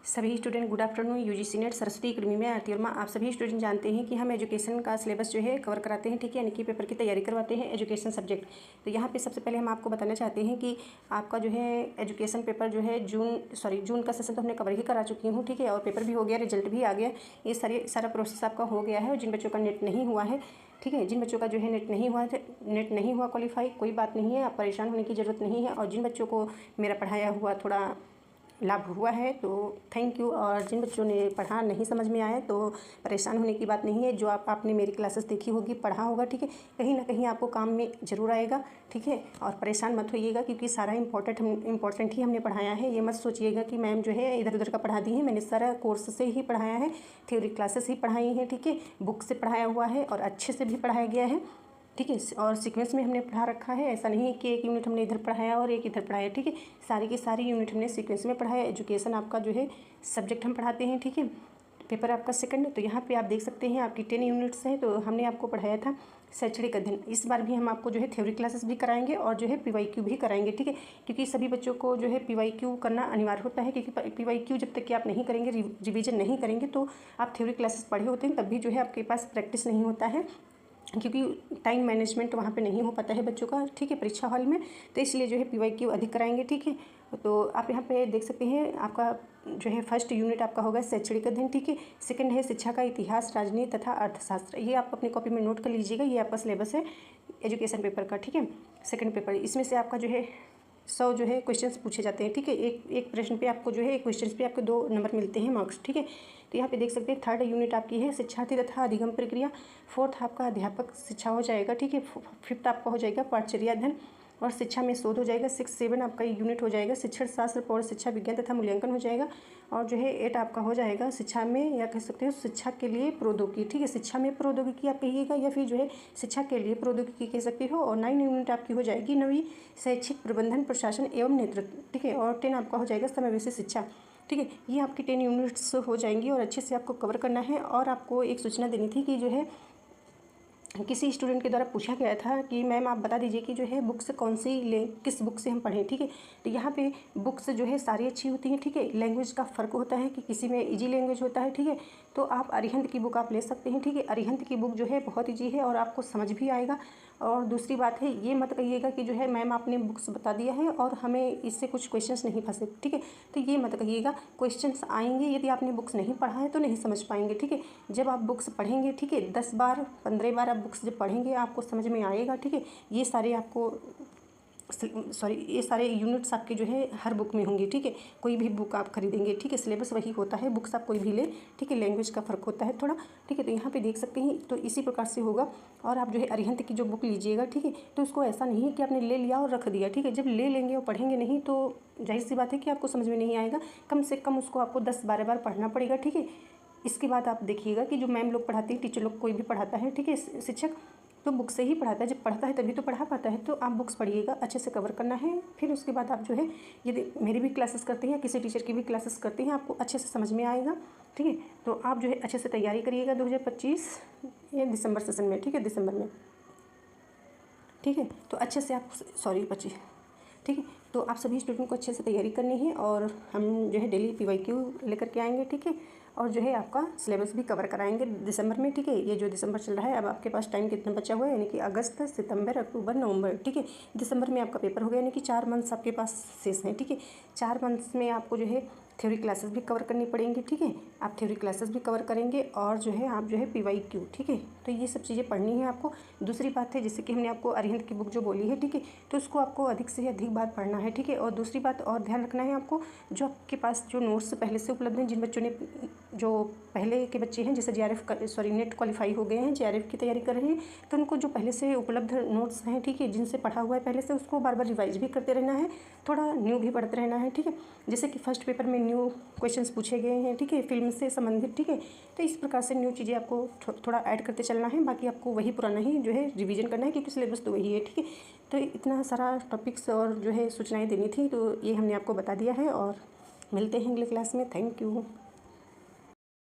सभी student good afternoon. UGC net Saraswati academy में आरती वर्मा। आप सभी स्टूडेंट जानते हैं कि हम एजुकेशन का सिलेबस जो है कवर कराते हैं, ठीक है, यानी कि पेपर की तैयारी करवाते हैं एजुकेशन सब्जेक्ट। तो यहाँ पे सबसे पहले हम आपको बताना चाहते हैं कि आपका जो है एजुकेशन पेपर जो है जून का सेशन तो हमने कवर ही करा चुकी हूँ, ठीक है, और पेपर भी हो गया, रिजल्ट भी आ गया। ये सारा प्रोसेस आपका हो गया है। और जिन बच्चों का नेट नहीं हुआ है, ठीक है, जिन बच्चों का जो है नेट नहीं हुआ क्वालिफाई, कोई बात नहीं है, आप परेशान होने की ज़रूरत नहीं है। और जिन बच्चों को मेरा पढ़ाया हुआ थोड़ा लाभ हुआ है तो थैंक यू, और जिन बच्चों ने पढ़ा नहीं समझ में आया तो परेशान होने की बात नहीं है। जो आपने मेरी क्लासेस देखी होगी, पढ़ा होगा, ठीक है, कहीं ना कहीं आपको काम में ज़रूर आएगा, ठीक है। और परेशान मत होइएगा क्योंकि सारा इम्पोर्टेंट ही हमने पढ़ाया है। ये मत सोचिएगा कि मैम जो है इधर उधर का पढ़ा दी है। मैंने सारा कोर्स से ही पढ़ाया है, थ्योरी क्लासेस ही पढ़ाई हैं, ठीक है, बुक से पढ़ाया हुआ है और अच्छे से भी पढ़ाया गया है, ठीक है। और सीक्वेंस में हमने पढ़ा रखा है, ऐसा नहीं है कि एक यूनिट हमने इधर पढ़ाया और एक इधर पढ़ाया, ठीक है। सारी की सारी यूनिट हमने सीक्वेंस में पढ़ाया। एजुकेशन आपका जो है सब्जेक्ट हम पढ़ाते हैं, ठीक है। पेपर आपका सेकंड है। तो यहाँ पे आप देख सकते हैं आपकी 10 यूनिट्स हैं। तो हमने आपको पढ़ाया था शैक्षणिक अध्ययन। इस बार भी हम आपको जो है थ्योरी क्लासेस भी कराएंगे और जो है PYQ भी कराएंगे, ठीक है, क्योंकि सभी बच्चों को जो है PYQ करना अनिवार्य होता है। क्योंकि PYQ जब तक कि आप नहीं करेंगे, रिविजन नहीं करेंगे, तो आप थ्योरी क्लासेस पढ़े होते हैं तब भी जो है आपके पास प्रैक्टिस नहीं होता है, क्योंकि टाइम मैनेजमेंट वहाँ पे नहीं हो पाता है बच्चों का, ठीक है, परीक्षा हॉल में। तो इसलिए जो है PYQ अधिक कराएंगे, ठीक है। तो आप यहाँ पे देख सकते हैं आपका जो है फर्स्ट यूनिट आपका होगा शैक्षणिक अध्ययन, ठीक है। सेकंड है शिक्षा का इतिहास, राजनीति तथा अर्थशास्त्र। ये आप अपनी कॉपी में नोट कर लीजिएगा, ये आपका सिलेबस है एजुकेशन पेपर का, ठीक है, सेकंड पेपर। इसमें से आपका जो है 100 जो है क्वेश्चंस पूछे जाते हैं, ठीक है। एक प्रश्न पे आपको जो है एक क्वेश्चन पे आपको 2 नंबर मिलते हैं, मार्क्स, ठीक है। तो यहाँ पे देख सकते हैं थर्ड यूनिट आपकी है शिक्षार्थी तथा अधिगम प्रक्रिया। फोर्थ आपका अध्यापक शिक्षा हो जाएगा, ठीक है। फिफ्थ आपका हो जाएगा पाठचर्या अध्ययन और शिक्षा में शोध हो जाएगा। 6, 7 आपका यूनिट हो जाएगा शिक्षण शास्त्र, प्रौढ़ शिक्षा विज्ञान तथा मूल्यांकन हो जाएगा। और जो है 8 आपका हो जाएगा शिक्षा में, या कह सकते हो शिक्षा के लिए प्रौद्योगिकी, ठीक है, शिक्षा में प्रौद्योगिकी आप कहिएगा या फिर जो है शिक्षा के लिए प्रौद्योगिकी कह सकते हो। और 9 यूनिट आपकी हो जाएगी नवी शैक्षिक प्रबंधन, प्रशासन एवं नेतृत्व, ठीक है। और 10 आपका हो जाएगा समावेशी शिक्षा, ठीक है। ये आपकी 10 यूनिट्स हो जाएंगी और अच्छे से आपको कवर करना है। और आपको एक सूचना देनी थी कि जो है किसी स्टूडेंट के द्वारा पूछा गया था कि मैम आप बता दीजिए कि जो है बुक्स कौन सी लें, किस बुक से हम पढ़ें, ठीक है। तो यहाँ पे बुक्स जो है सारी अच्छी होती हैं, ठीक है। लैंग्वेज का फ़र्क होता है कि किसी में इजी लैंग्वेज होता है, ठीक है। तो आप अरिहंत की बुक आप ले सकते हैं, ठीक है। अरिहंत की बुक जो है बहुत ईजी है और आपको समझ भी आएगा। और दूसरी बात है, ये मत कहिएगा कि जो है मैम आपने बुक्स बता दिया है और हमें इससे कुछ क्वेश्चंस नहीं फंसे, ठीक है। तो ये मत कहिएगा, क्वेश्चंस आएंगे। यदि आपने बुक्स नहीं पढ़ा है तो नहीं समझ पाएंगे, ठीक है। जब आप बुक्स पढ़ेंगे, ठीक है, 10 बार 15 बार आप बुक्स जब पढ़ेंगे आपको समझ में आएगा, ठीक है। ये सारे यूनिट्स आपके जो है हर बुक में होंगे, ठीक है। कोई भी बुक आप खरीदेंगे, ठीक है, सिलेबस वही होता है, बुक्स आप कोई भी ले, ठीक है, लैंग्वेज का फ़र्क होता है थोड़ा, ठीक है। तो यहाँ पे देख सकते हैं, तो इसी प्रकार से होगा। और आप जो है अरिहंत की जो बुक लीजिएगा, ठीक है, तो उसको ऐसा नहीं है कि आपने ले लिया और रख दिया, ठीक है। जब ले लेंगे और पढ़ेंगे नहीं तो जाहिर सी बात है कि आपको समझ में नहीं आएगा। कम से कम उसको आपको 10-12 बार पढ़ना पड़ेगा, ठीक है। इसके बाद आप देखिएगा कि जो मैम लोग पढ़ाती हैं, टीचर लोग कोई भी पढ़ाता है, ठीक है, शिक्षक तो बुक से ही पढ़ाता है। जब पढ़ता है तभी तो पढ़ा पाता है। तो आप बुक्स पढ़िएगा, अच्छे से कवर करना है। फिर उसके बाद आप जो है यदि मेरी भी क्लासेस करते हैं या किसी टीचर की भी क्लासेस करते हैं, आपको अच्छे से समझ में आएगा, ठीक है। तो आप जो है अच्छे से तैयारी करिएगा 2025 ये दिसंबर सेशन में, ठीक है, दिसंबर में, ठीक है। तो अच्छे से आप 25, ठीक है। तो आप सभी स्टूडेंट को अच्छे से तैयारी करनी है और हम जो है डेली PYQ लेकर के आएंगे, ठीक है। और जो है आपका सिलेबस भी कवर कराएंगे दिसंबर में, ठीक है। ये जो दिसंबर चल रहा है, अब आपके पास टाइम कितना बचा हुआ है, यानी कि अगस्त, सितंबर, अक्टूबर, नवंबर, ठीक है। दिसंबर में आपका पेपर हो गया, यानी कि 4 मंथ्स आपके पास शेष हैं, ठीक है। 4 मंथ्स में आपको जो है थ्योरी क्लासेस भी कवर करनी पड़ेंगी, ठीक है। आप थ्योरी क्लासेस भी कवर करेंगे और जो है आप जो है PYQ, ठीक है। तो ये सब चीज़ें पढ़नी है आपको। दूसरी बात है, जैसे कि हमने आपको अरिहंत की बुक जो बोली है, ठीक है, तो उसको आपको अधिक से अधिक बार पढ़ना है, ठीक है। और दूसरी बात और ध्यान रखना है आपको, जो आपके पास जो नोट्स पहले से उपलब्ध हैं, जिन बच्चों ने जो पहले के बच्चे हैं जैसे नेट क्वालिफाई हो गए हैं, JRF की तैयारी कर रहे हैं, तो उनको जो पहले से उपलब्ध नोट्स हैं, ठीक है, जिनसे पढ़ा हुआ है पहले से, उसको बार बार रिवाइज भी करते रहना है, थोड़ा न्यू भी पढ़ते रहना है, ठीक है। जैसे कि फर्स्ट पेपर में न्यू क्वेश्चंस पूछे गए हैं, ठीक है, फिल्म से संबंधित, ठीक है। तो इस प्रकार से न्यू चीज़ें आपको थोड़ा ऐड करते चलना है। बाकी आपको वही पुराना ही जो है रिवीजन करना है, क्योंकि सिलेबस तो वही है, ठीक है। तो इतना सारा टॉपिक्स और जो है सूचनाएँ देनी थी, तो ये हमने आपको बता दिया है। और मिलते हैं अगले क्लास में। Thank you.